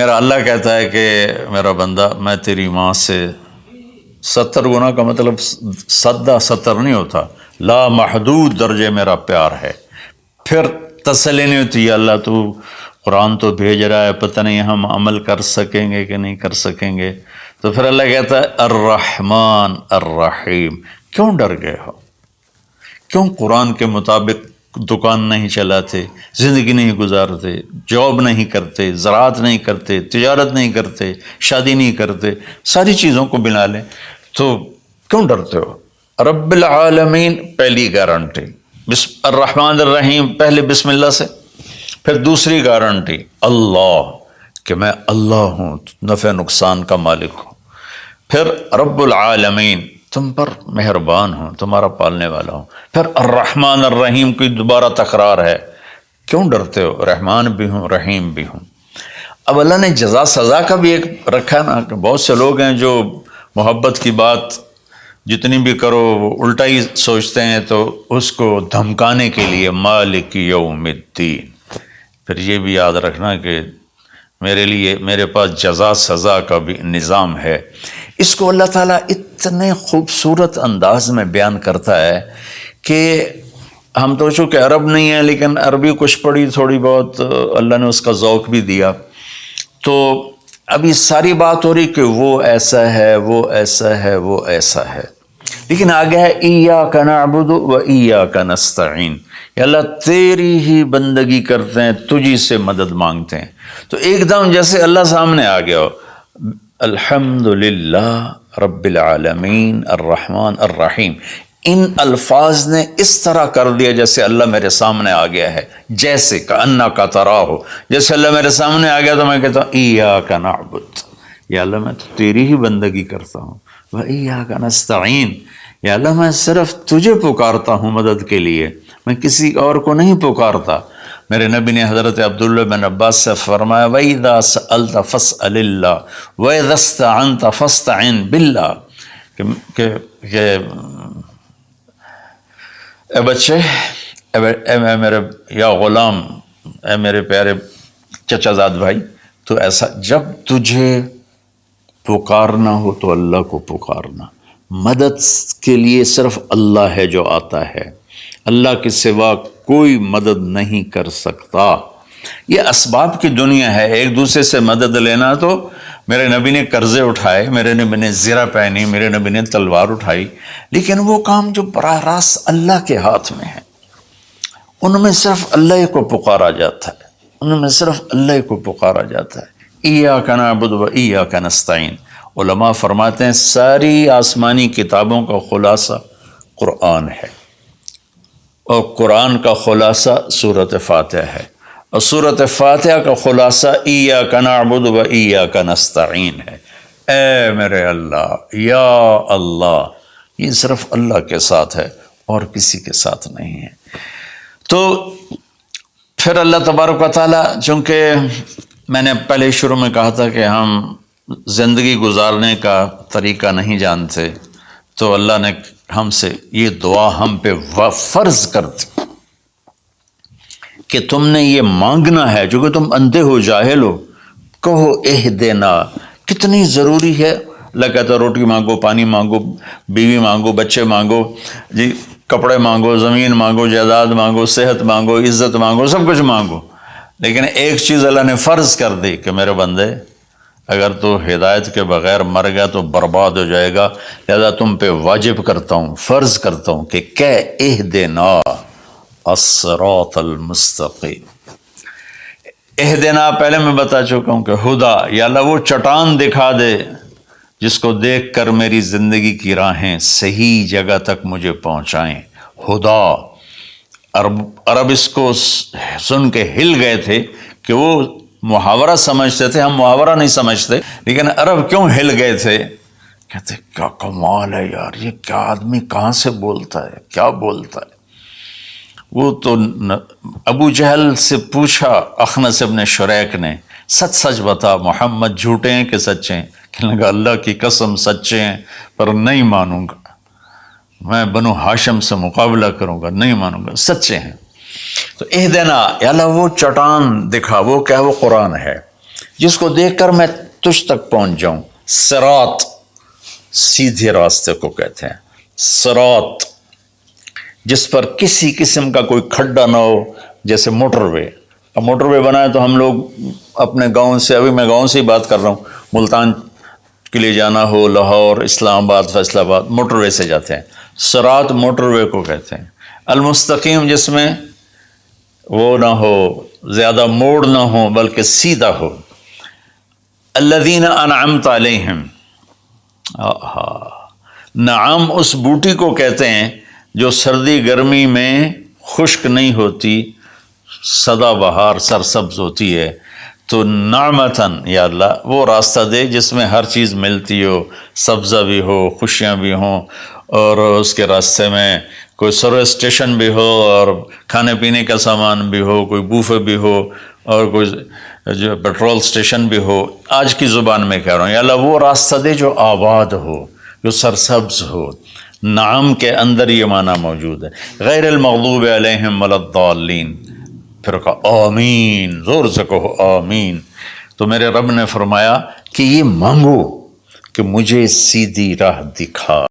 میرا اللہ کہتا ہے کہ میرا بندہ میں تیری ماں سے 70 گنا کا مطلب 70 نہیں ہوتا، لا محدود درجے میرا پیار ہے۔ پھر تسلی نہیں ہوتی، اللہ تو قرآن تو بھیج رہا ہے، پتہ نہیں ہم عمل کر سکیں گے کہ نہیں کر سکیں گے۔ تو پھر اللہ کہتا ہے الرحمن الرحیم، کیوں ڈر گئے ہو؟ کیوں قرآن کے مطابق دکان نہیں چلاتے، زندگی نہیں گزارتے، جاب نہیں کرتے، زراعت نہیں کرتے، تجارت نہیں کرتے، شادی نہیں کرتے، ساری چیزوں کو بنا لیں تو کیوں ڈرتے ہو؟ رب العالمین پہلی گارنٹی، الرحمن الرحیم پہلے بسم اللہ سے، پھر دوسری گارنٹی اللہ کہ میں اللہ ہوں، نفع نقصان کا مالک ہوں، پھر رب العالمین تم پر مہربان ہوں، تمہارا پالنے والا ہوں، پھر الرحمن الرحیم کی دوبارہ تکرار ہے، کیوں ڈرتے ہو؟ رحمان بھی ہوں رحیم بھی ہوں۔ اب اللہ نے جزا سزا کا بھی ایک رکھا نا، کہ بہت سے لوگ ہیں جو محبت کی بات جتنی بھی کرو وہ الٹا ہی سوچتے ہیں، تو اس کو دھمکانے کے لیے مالک یوم الدین۔ پھر یہ بھی یاد رکھنا کہ میرے پاس جزا سزا کا بھی نظام ہے۔ اس کو اللہ تعالیٰ اتنے خوبصورت انداز میں بیان کرتا ہے کہ ہم تو چونکہ عرب نہیں ہیں، لیکن عربی کچھ پڑھی تھوڑی بہت، اللہ نے اس کا ذوق بھی دیا، تو ابھی ساری بات ہو رہی کہ وہ ایسا ہے، وہ ایسا ہے، وہ ایسا ہے، لیکن آگے ہے ایاک نعبد و ایاک نستعین، یا اللہ تیری ہی بندگی کرتے ہیں، تجھی سے مدد مانگتے ہیں۔ تو ایک دم جیسے اللہ سامنے آ گیا ہو، الحمدللہ رب العالمین الرحمن الرحیم، ان الفاظ نے اس طرح کر دیا جیسے اللہ میرے سامنے آ گیا ہے، جیسے کأنک تراہ، جیسے اللہ میرے سامنے آ گیا تو میں کہتا ہوں ایاک نعبد، یا اللہ میں تو تیری ہی بندگی کرتا ہوں، و ایاک نستعین، یا اللہ میں صرف تجھے پکارتا ہوں مدد کے لیے، میں کسی اور کو نہیں پکارتا۔ میرے نبی نے حضرت عبداللہ بن عباس سے فرمایا وَإِذَا سَأَلْتَ فَاسْأَلِ اللَّهِ وَإِذَا اسْتَعَنْتَ فَاسْتَعِنْ بِاللَّهِ کہ اے بچے، اے میرے یا غلام، اے میرے پیارے چچا زاد بھائی، تو ایسا جب تجھے پکارنا ہو تو اللہ کو پکارنا، مدد کے لیے صرف اللہ ہے جو آتا ہے، اللہ کے سوا کوئی مدد نہیں کر سکتا۔ یہ اسباب کی دنیا ہے، ایک دوسرے سے مدد لینا، تو میرے نبی نے قرضے اٹھائے، میرے نبی نے زرہ پہنی، میرے نبی نے تلوار اٹھائی، لیکن وہ کام جو براہ راست اللہ کے ہاتھ میں ہے، ان میں صرف اللہ کو پکارا جاتا ہے، ان میں صرف اللہ کو پکارا جاتا ہے۔ ایاک نعبد و ایاک نستعین، علماء فرماتے ہیں ساری آسمانی کتابوں کا خلاصہ قرآن ہے، اور قرآن کا خلاصہ سورۃ فاتحہ ہے، اور سورۃ فاتحہ کا خلاصہ ایاک نعبد و ایاک نستعین ہے۔ اے میرے اللہ، یا اللہ، یہ صرف اللہ کے ساتھ ہے اور کسی کے ساتھ نہیں ہے۔ تو پھر اللہ تبارک و تعالیٰ، چونکہ میں نے پہلے شروع میں کہا تھا کہ ہم زندگی گزارنے کا طریقہ نہیں جانتے، تو اللہ نے ہم سے یہ دعا ہم پہ فرض کر دی کہ تم نے یہ مانگنا ہے، جو کہ تم اندھے ہو، جاہل ہو، کہو اہدنا۔ کتنی ضروری ہے، اللہ کہتا ہے روٹی مانگو، پانی مانگو، بیوی مانگو، بچے مانگو، جی کپڑے مانگو، زمین مانگو، جائیداد مانگو، صحت مانگو، عزت مانگو، سب کچھ مانگو، لیکن ایک چیز اللہ نے فرض کر دی کہ میرے بندے اگر تو ہدایت کے بغیر مر گیا تو برباد ہو جائے گا، لہذا تم پہ واجب کرتا ہوں، فرض کرتا ہوں کہ اہدنا الصراط المستقیم۔ اہدنا پہلے میں بتا چکا ہوں کہ ہدا، یا اللہ وہ چٹان دکھا دے جس کو دیکھ کر میری زندگی کی راہیں صحیح جگہ تک مجھے پہنچائیں۔ ہدا، عرب اس کو سن کے ہل گئے تھے کہ وہ محاورہ سمجھتے تھے، ہم محاورہ نہیں سمجھتے، لیکن عرب کیوں ہل گئے تھے؟ کہتے کیا کمال ہے یار، یہ کیا آدمی کہاں سے بولتا ہے، کیا بولتا ہے۔ وہ تو ابو جہل سے پوچھا اخنس ابن شریک نے، سچ سچ بتا محمد جھوٹے ہیں کہ سچے ہیں؟ کہنے لگا اللہ کی قسم سچے ہیں، پر نہیں مانوں گا، میں بنو ہاشم سے مقابلہ کروں گا، نہیں مانوں گا، سچے ہیں۔ تو اہدنا، یا اللہ وہ چٹان دکھا، وہ کیا؟ وہ قرآن ہے جس کو دیکھ کر میں تجھ تک پہنچ جاؤں. صراط سیدھے راستے کو کہتے ہیں. صراط جس پر کسی قسم کا کوئی کھڈا نہ ہو، جیسے موٹر وے. اب موٹر وے بنا ہے تو ہم لوگ اپنے گاؤں سے، ابھی میں گاؤں سے ہی بات کر رہا ہوں، ملتان کے لیے جانا ہو، لاہور، اسلام آباد، فیصل آباد، موٹر وے سے جاتے ہیں. صراط موٹر وے کو کہتے ہیں. المستقیم جس میں وہ نہ ہو، زیادہ موڑ نہ ہو بلکہ سیدھا ہو. الذین انعمت علیہم، نعم اس بوٹی کو کہتے ہیں جو سردی گرمی میں خشک نہیں ہوتی، سدا بہار سرسبز ہوتی ہے. تو نعمتاً یا اللہ وہ راستہ دے جس میں ہر چیز ملتی ہو، سبزہ بھی ہو، خوشیاں بھی ہوں، اور اس کے راستے میں کوئی سروس اسٹیشن بھی ہو، اور کھانے پینے کا سامان بھی ہو، کوئی بوفے بھی ہو، اور کوئی جو پیٹرول اسٹیشن بھی ہو. آج کی زبان میں کہہ رہا ہوں، یا اللہ وہ راستہ دے جو آباد ہو، جو سرسبز ہو. نعم کے اندر یہ معنی موجود ہے. غیر المغضوب علیہم ولا الضالین. پھر کہا آمین، زور سے کہو آمین. تو میرے رب نے فرمایا کہ یہ مانگو کہ مجھے سیدھی راہ دکھا.